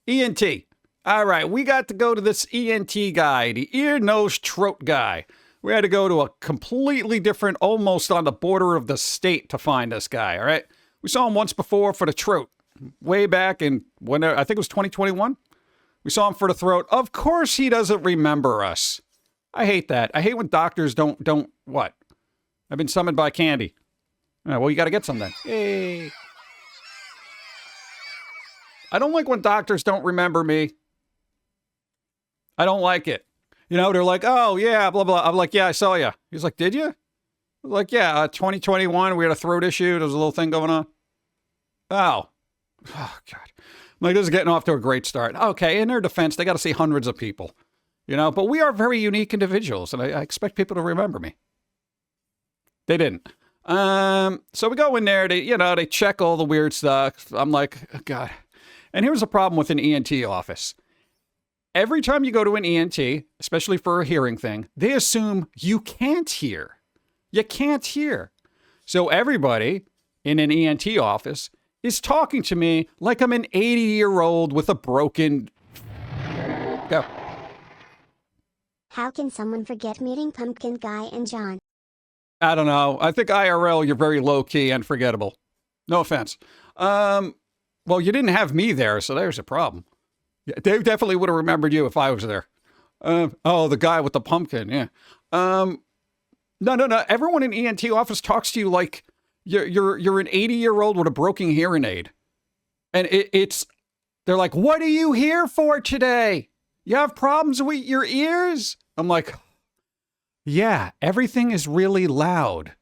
ENT. All right, we got to go to this ENT guy, the ear, nose, throat guy. We had to go to a completely different, almost on the border of the state to find this guy, all right? We saw him once before for the throat, way back in, when I think it was 2021. We saw him for the throat. Of course he doesn't remember us. I hate that. I hate when doctors don't, what? I've been summoned by candy. Well, you got to get some then. Hey. I don't like when doctors don't remember me. I don't like it. You know, they're like, oh, yeah, blah, blah. I'm like, yeah, I saw you. He's like, did you? I was like, yeah, 2021, we had a throat issue. There was a little thing going on. Oh, God. I'm like, this is getting off to a great start. Okay, in their defense, they got to see hundreds of people. You know, but we are very unique individuals, and I expect people to remember me. They didn't. So we go in there, they check all the weird stuff. I'm like, oh, God. And here's the problem with an ENT office. Every time you go to an ENT, especially for a hearing thing, they assume you can't hear. You can't hear. So everybody in an ENT office is talking to me like I'm an 80-year-old with a broken... Go. How can someone forget meeting Pumpkin Guy and John? I don't know. I think IRL, you're very low-key and forgettable. No offense. Well, you didn't have me there, so there's a problem. Yeah, Dave definitely would have remembered you if I was there. Oh, the guy with the pumpkin, yeah. No. Everyone in ENT office talks to you like you're an 80-year-old with a broken hearing aid. And they're like, what are you here for today? You have problems with your ears? I'm like, yeah, everything is really loud.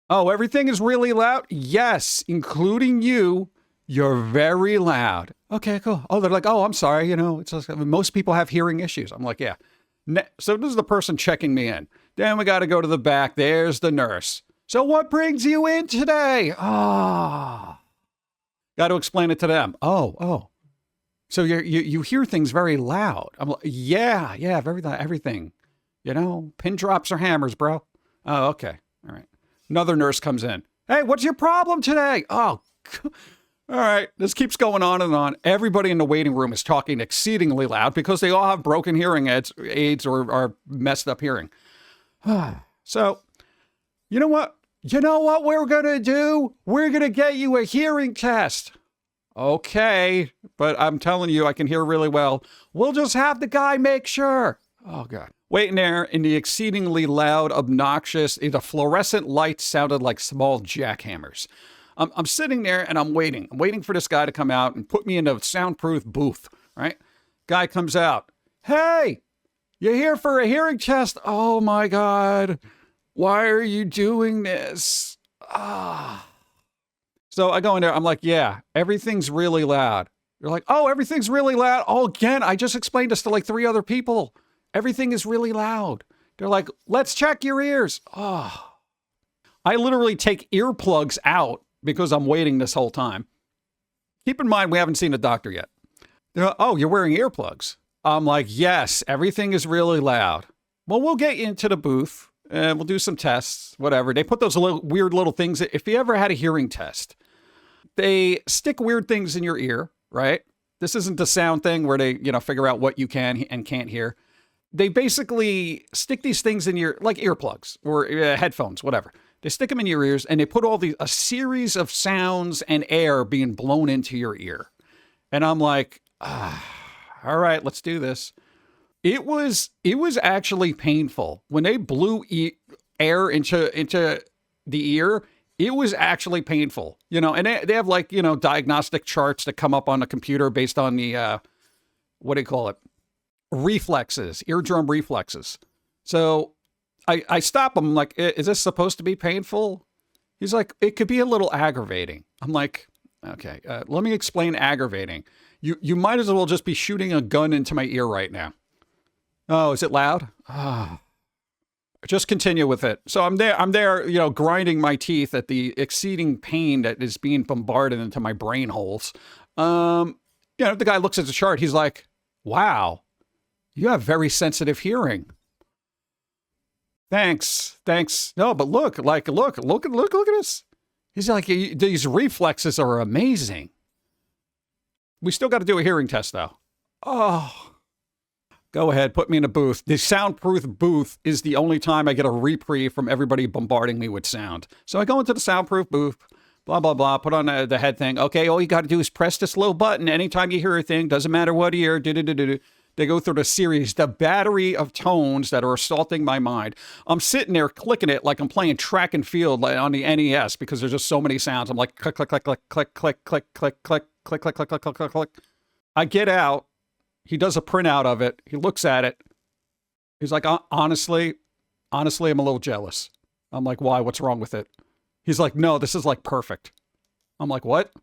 Oh, everything is really loud? Yes, including you. You're very loud. Okay, cool. Oh, they're like, oh, I'm sorry. You know, it's just, most people have hearing issues. I'm like, yeah. So this is the person checking me in. Then we got to go to the back. There's the nurse. So what brings you in today? Got to explain it to them. Oh. So you hear things very loud. I'm like, yeah, very loud, everything. You know, pin drops or hammers, bro. Oh, okay. All right. Another nurse comes in. Hey, what's your problem today? Oh, all right, this keeps going on and on. Everybody in the waiting room is talking exceedingly loud because they all have broken hearing aids or are messed up hearing. So, you know what? You know what we're going to do? We're going to get you a hearing test. Okay, but I'm telling you, I can hear really well. We'll just have the guy make sure. Oh, God. Waiting there in the exceedingly loud, obnoxious, the fluorescent lights sounded like small jackhammers. I'm sitting there and I'm waiting. I'm waiting for this guy to come out and put me in a soundproof booth, right? Guy comes out. Hey, you here for a hearing test? Oh my God. Why are you doing this? So I go in there. I'm like, yeah, everything's really loud. They're like, oh, everything's really loud. Oh, again, I just explained this to like 3 other people. Everything is really loud. They're like, let's check your ears. Oh, I literally take earplugs out because I'm waiting this whole time. Keep in mind, we haven't seen a doctor yet. They're like, oh, you're wearing earplugs. I'm like, yes, everything is really loud. Well, we'll get you into the booth and we'll do some tests, whatever. They put those weird little things. If you ever had a hearing test, they stick weird things in your ear, right? This isn't the sound thing where they, figure out what you can and can't hear. They basically stick these things in your, like earplugs or headphones, whatever. They stick them in your ears and they put a series of sounds and air being blown into your ear. And I'm like, all right, let's do this. It was actually painful. When they blew air into the ear, it was actually painful, and they have diagnostic charts that come up on the computer based on the, what do you call it? Reflexes, eardrum reflexes. So I stop him. I'm like, is this supposed to be painful? He's like, it could be a little aggravating. I'm like, okay, let me explain aggravating. You might as well just be shooting a gun into my ear right now. Oh, is it loud? Just continue with it. So I'm there, grinding my teeth at the exceeding pain that is being bombarded into my brain holes. The guy looks at the chart. He's like, wow, you have very sensitive hearing. Thanks. No, but look at this. He's like, these reflexes are amazing. We still got to do a hearing test, though. Oh, go ahead. Put me in a booth. The soundproof booth is the only time I get a reprieve from everybody bombarding me with sound. So I go into the soundproof booth, blah, blah, blah, put on the head thing. Okay, all you got to do is press this little button anytime you hear a thing. Doesn't matter what ear. They go through the series, the battery of tones that are assaulting my mind. I'm sitting there clicking it like I'm playing track and field on the NES because there's just so many sounds. I'm like, click, click, click, click, click, click, click, click, click, click, click, click, click, click, click, click. I get out. He does a printout of it. He looks at it. He's like, honestly, I'm a little jealous. I'm like, why? What's wrong with it? He's like, no, this is like perfect. I'm like, what?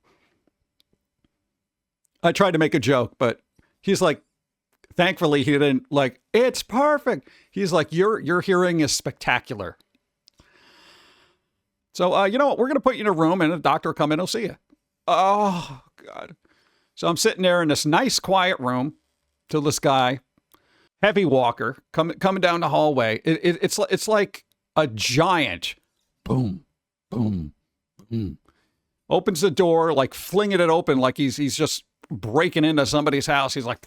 I tried to make a joke, but he's like, thankfully he didn't like, it's perfect. He's like, your hearing is spectacular. So, you know what? We're going to put you in a room and a doctor will come in and he'll see you. Oh, God. So I'm sitting there in this nice, quiet room till this guy, heavy walker, coming down the hallway. It's like a giant. Boom, boom, boom. Opens the door, like flinging it open like he's just breaking into somebody's house. He's like,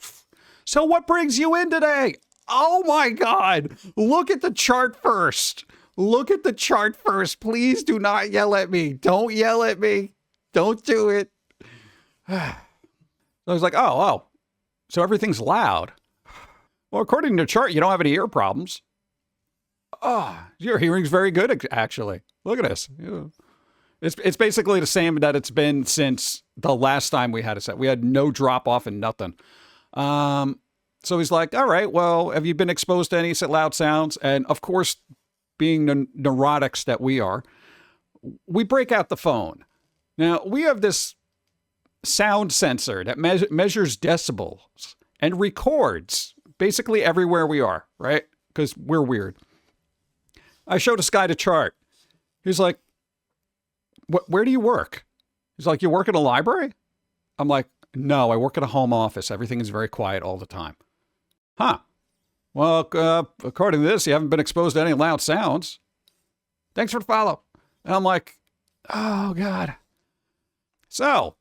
so what brings you in today? Oh, my God. Look at the chart first. Look at the chart first. Please do not yell at me. Don't yell at me. Don't do it. I was like, oh, so everything's loud. Well, according to the chart, you don't have any ear problems. Oh, your hearing's very good, actually. Look at this. Yeah. It's basically the same that it's been since the last time we had a set. We had no drop off and nothing. So he's like, all right, well, have you been exposed to any loud sounds? And of course, being the neurotics that we are, we break out the phone. Now, we have this sound sensor that measures decibels and records basically everywhere we are, right? Because we're weird. I showed this guy the chart. He's like, where do you work? He's like, you work at a library? I'm like, no, I work at a home office. Everything is very quiet all the time. Huh. Well, according to this, you haven't been exposed to any loud sounds. Thanks for the follow. And I'm like, oh, God. So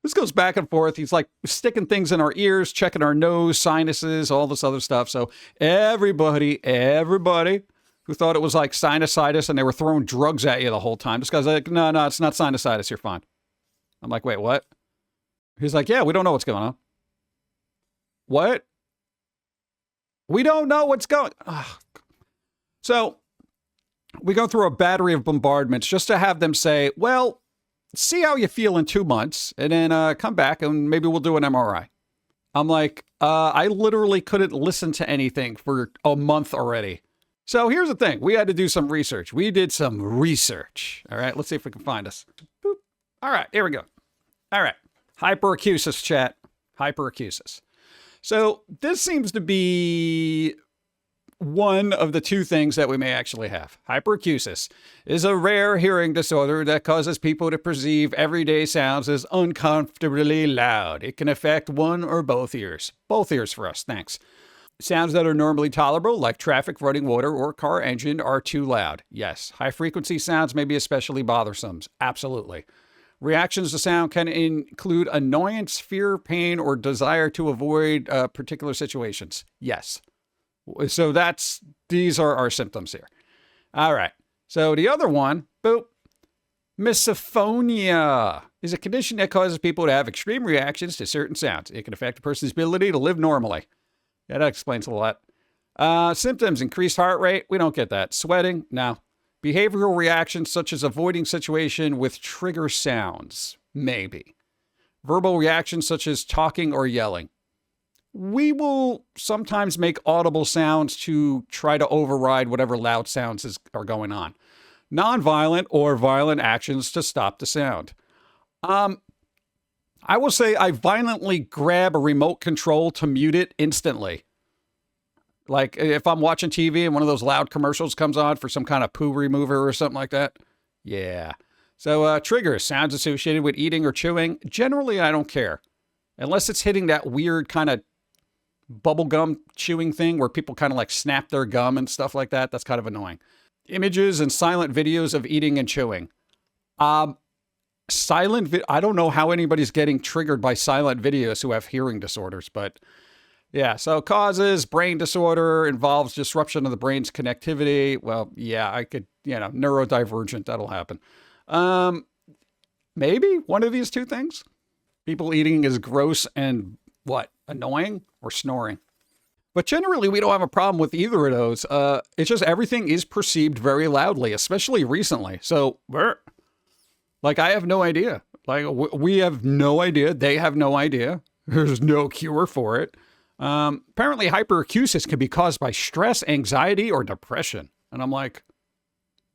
this goes back and forth. He's like sticking things in our ears, checking our nose, sinuses, all this other stuff. So everybody who thought it was like sinusitis and they were throwing drugs at you the whole time. This guy's like, no, it's not sinusitis. You're fine. I'm like, wait, what? He's like, yeah, we don't know what's going on. What? We don't know what's going on. So we go through a battery of bombardments just to have them say, well, see how you feel in 2 months and then come back and maybe we'll do an MRI. I'm like, I literally couldn't listen to anything for a month already. So here's the thing. We had to do some research. We did some research. All right, let's see if we can find us. Boop. All right, here we go. All right. Hyperacusis, chat. Hyperacusis. So this seems to be one of the two things that we may actually have. Hyperacusis is a rare hearing disorder that causes people to perceive everyday sounds as uncomfortably loud. It can affect one or both ears. Both ears for us, thanks. Sounds that are normally tolerable, like traffic, running water, or car engine, are too loud. Yes, high-frequency sounds may be especially bothersome. Absolutely. Reactions to sound can include annoyance, fear, pain, or desire to avoid particular situations. Yes. So these are our symptoms here. All right. So the other one, boop, misophonia is a condition that causes people to have extreme reactions to certain sounds. It can affect a person's ability to live normally. Yeah, that explains a lot. Symptoms, increased heart rate. We don't get that. Sweating, no. Behavioral reactions such as avoiding situation with trigger sounds, maybe. Verbal reactions such as talking or yelling. We will sometimes make audible sounds to try to override whatever loud sounds are going on. Nonviolent or violent actions to stop the sound. I will say I violently grab a remote control to mute it instantly. Like if I'm watching TV and one of those loud commercials comes on for some kind of poo remover or something like that. Yeah. So triggers, sounds associated with eating or chewing. Generally, I don't care. Unless it's hitting that weird kind of bubblegum chewing thing where people kind of like snap their gum and stuff like that. That's kind of annoying. Images and silent videos of eating and chewing. I don't know how anybody's getting triggered by silent videos who have hearing disorders, but yeah. So causes brain disorder, involves disruption of the brain's connectivity. Well, yeah, I could, neurodivergent, that'll happen. Maybe one of these two things. People eating is gross and what? Annoying or snoring? But generally, we don't have a problem with either of those. It's just everything is perceived very loudly, especially recently. So, like, I have no idea. Like, we have no idea. They have no idea. There's no cure for it. Apparently, hyperacusis can be caused by stress, anxiety, or depression. And I'm like,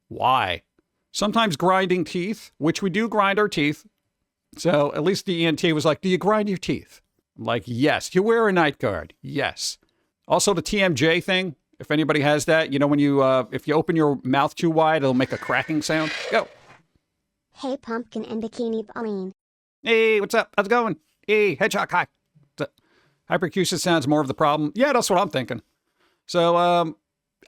why? Sometimes grinding teeth, which we do grind our teeth. So at least the ENT was like, do you grind your teeth? I'm like, yes. Do you wear a night guard? Yes. Also the TMJ thing, if anybody has that, when if you open your mouth too wide, it'll make a cracking sound. Go. Hey, Pumpkin and Bikini Pauline. Hey, what's up? How's it going? Hey, Hedgehog, hi. Hyperacusis sounds more of the problem. Yeah, that's what I'm thinking. So,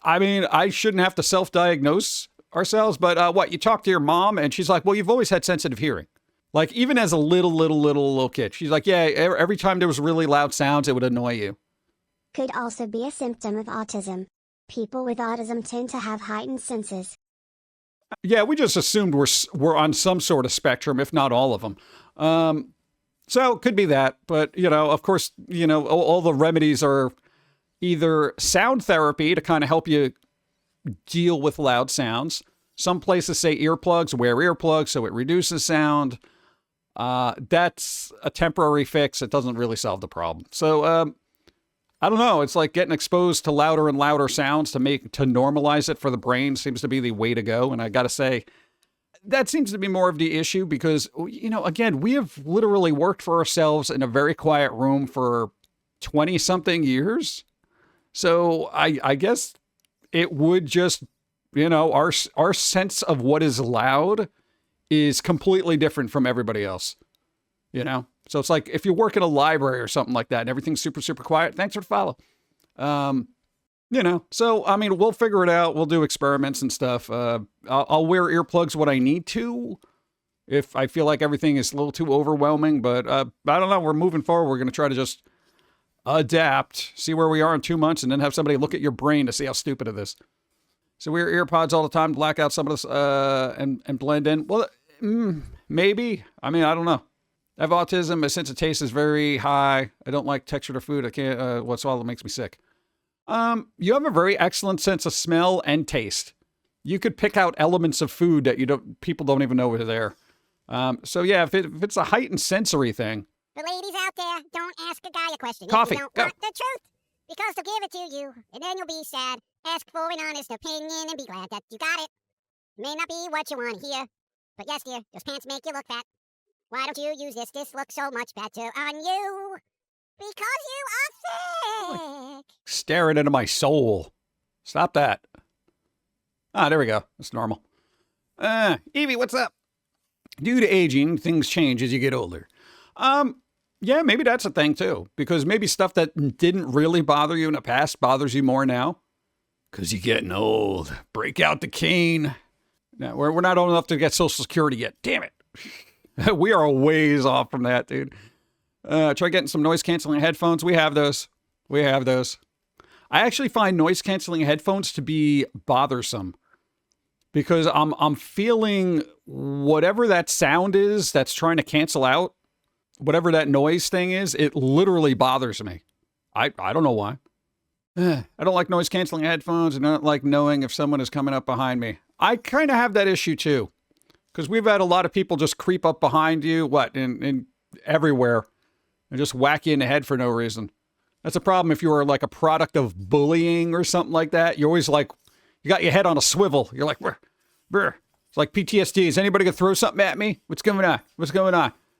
I shouldn't have to self-diagnose ourselves, but what, you talk to your mom and she's like, well, you've always had sensitive hearing. Like, even as a little kid, she's like, yeah, every time there was really loud sounds, it would annoy you. Could also be a symptom of autism. People with autism tend to have heightened senses. Yeah, we just assumed we're on some sort of spectrum, if not all of them. So it could be that. But, of course, all the remedies are either sound therapy to kind of help you deal with loud sounds. Some places say earplugs, wear earplugs so it reduces sound. That's a temporary fix. It doesn't really solve the problem. So, I don't know. It's like getting exposed to louder and louder sounds to normalize it for the brain seems to be the way to go. And I got to say, that seems to be more of the issue because, again, we have literally worked for ourselves in a very quiet room for 20 something years. So I guess it would just, our sense of what is loud is completely different from everybody else, So it's like if you work in a library or something like that and everything's super, super quiet, thanks for the follow. So, we'll figure it out. We'll do experiments and stuff. I'll wear earplugs when I need to if I feel like everything is a little too overwhelming. But I don't know. We're moving forward. We're going to try to just adapt, see where we are in 2 months, and then have somebody look at your brain to see how stupid it is. So we wear earpods all the time to black out some of this and blend in. Well, maybe. I don't know. I have autism. My sense of taste is very high. I don't like texture of food. I can't, what's all that makes me sick. You have a very excellent sense of smell and taste. You could pick out elements of food that people don't even know are there. So yeah, if it's a heightened sensory thing. The ladies out there, don't ask a guy a question Coffee, if you don't go. want the truth. Because they'll give it to you, and then you'll be sad. Ask for an honest opinion and be glad that you got it. It may not be what you want to hear, but yes, dear, those pants make you look fat. Why don't you use this? This looks so much better on you. Because you are thick. Staring into my soul. Stop that. Ah, there we go. That's normal. Evie, what's up? Due to aging, things change as you get older. Yeah, maybe that's a thing too. Because maybe stuff that didn't really bother you in the past bothers you more now. Because you're getting old. Break out the cane. No, we're not old enough to get Social Security yet. Damn it. We are a ways off from that, dude. Try getting some noise-canceling headphones. We have those. I actually find noise-canceling headphones to be bothersome. Because I'm feeling whatever that sound is that's trying to cancel out, whatever that noise thing is, it literally bothers me. I don't know why. I don't like noise-canceling headphones, and I don't like knowing if someone is coming up behind me. I kind of have that issue, too. Because we've had a lot of people just creep up behind you, in everywhere, and just whack you in the head for no reason. That's a problem if you are like a product of bullying or something like that. You're always like, you got your head on a swivel. You're like, brr. It's like PTSD. Is anybody going to throw something at me? What's going on?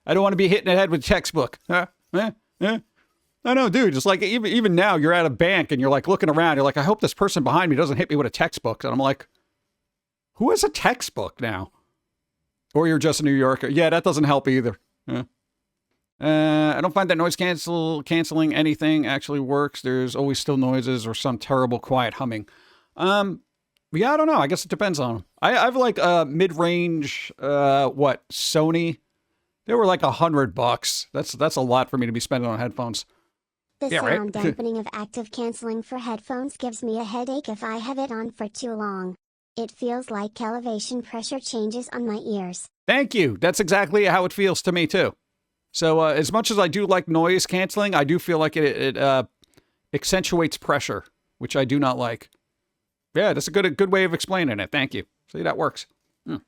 I don't want to be hit in the head with a textbook. Huh? I know, dude. It's like even now you're at a bank and you're like looking around. You're like, I hope this person behind me doesn't hit me with a textbook. And I'm like, who has a textbook now? Or you're just a New Yorker. Yeah, that doesn't help either. I don't find that noise canceling anything actually works. There's always still noises or some terrible quiet humming. Yeah, I don't know. I guess it depends on them. I've like mid-range, Sony. They were like $100. That's a lot for me to be spending on headphones. The Yeah, right? sound dampening of active canceling for headphones gives me a headache if I have it on for too long. It feels like elevation pressure changes on my ears. Thank you. That's exactly how it feels to me too. So as much as I do like noise canceling, I do feel like it accentuates pressure, which I do not like. Yeah, that's a good way of explaining it. Thank you. See, that works. The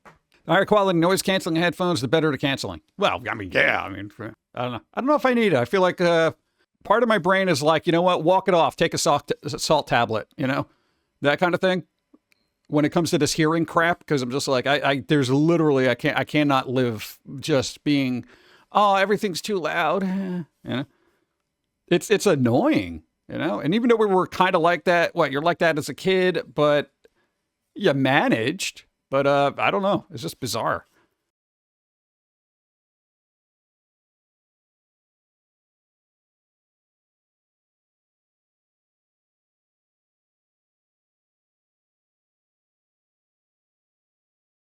higher quality noise canceling headphones, the better the canceling. Well, I mean, yeah. I mean, I don't know. I don't know if I need it. I feel like part of my brain is like, you know what? Walk it off. Take a salt tablet. You know, that kind of thing. When it comes to this hearing crap, because I'm just like, there's literally, I cannot live just being, oh, everything's too loud. You know, it's annoying. You know, and even though we were kind of like that, you're like that as a kid, but you managed. But I don't know. It's just bizarre.